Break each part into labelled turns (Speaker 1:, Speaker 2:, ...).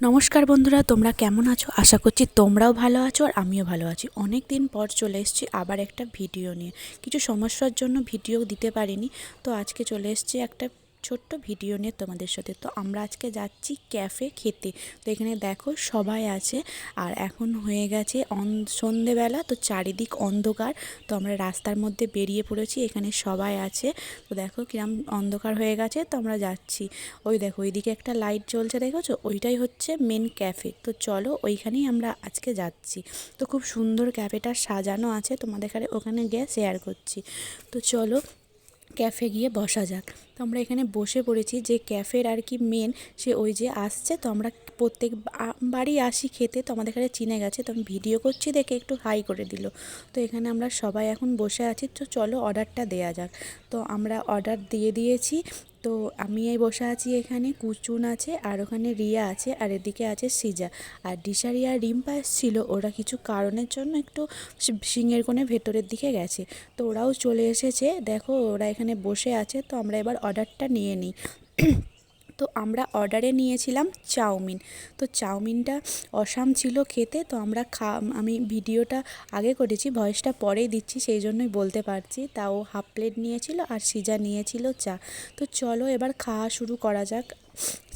Speaker 1: নমস্কার বন্ধুরা, তোমরা কেমন আছো? আশা করছি তোমরাও ভালো আছো আর আমিও ভালো আছি। অনেক দিন পর চলে এসেছি আবার একটা ভিডিও নিয়ে। কিছু সমস্যার জন্য ভিডিও দিতে পারিনি, তো আজকে চলে এসেছি একটা ছোট্ট ভিডিও নিয়ে তোমাদের সাথে। তো আমরা আজকে যাচ্ছি ক্যাফে খেতে। তো এখানে দেখো সবাই আছে, আর এখন হয়ে গেছে সন্ধেবেলা, তো চারিদিক অন্ধকার। তো আমরা রাস্তার মধ্যে বেরিয়ে পড়েছি, এখানে সবাই আছে। তো দেখো কিরম অন্ধকার হয়ে গেছে, তো আমরা যাচ্ছি। ওই দেখো ওইদিকে একটা লাইট জ্বলছে, দেখেছো? ওইটাই হচ্ছে মেন ক্যাফে। তো চলো ওইখানেই আমরা আজকে যাচ্ছি। তো খুব সুন্দর ক্যাফেটা সাজানো আছে, তোমাদের ওখানে গিয়ে শেয়ার করছি। তো চলো ক্যাফে গিয়ে বসা যাক। তো আমরা এখানে বসে পড়েছি। যে ক্যাফের আর কি মেন, সে ওই যে আসছে। তো আমরা প্রত্যেক বাড়ি আসি খেতে, তো আমাদের এখানে চিনে গেছে। তো আমি ভিডিও করছি দেখে একটু হাই করে দিল। তো এখানে আমরা সবাই এখন বসে আছি, তো চলো অর্ডারটা দেওয়া যাক। তো আমরা অর্ডার দিয়ে দিয়েছি। তো আমি এই বসে আছি, এখানে কুচুন আছে, আর ওখানে রিয়া আছে, আর এদিকে আছে সিজা। আর দিশারি আর রিম্পা এসেছিলো, ওরা কিছু কারণের জন্য একটু সিংহের কোণে ভেতরের দিকে গেছে। তো ওরাও চলে এসেছে, দেখো ওরা এখানে বসে আছে। তো আমরা এবার অর্ডারটা নিয়ে নিই। তো আমরা অর্ডারে নিয়েছিলাম চাউমিন। তো চাউমিনটা অসাম ছিল খেতে। তো আমরা আমি ভিডিওটা আগে করেছি, ভয়েসটা পরেই দিচ্ছি, সেই জন্যই বলতে পারছি। তাও হাফ প্লেট নিয়েছিল, আর সিজা নিয়েছিল চা। তো চলো এবার খাওয়া শুরু করা যাক।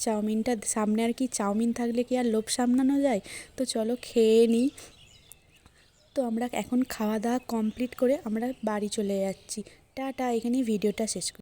Speaker 1: চাউমিনটা সামনে, আর কি চাউমিন থাকলে কি আর লোভ সামলানো যায়? তো চলো খেয়ে নিই। তো আমরা এখন খাওয়া দাওয়া কমপ্লিট করে আমরা বাড়ি চলে যাচ্ছি। টাটা, এখানেই ভিডিওটা শেষ করি।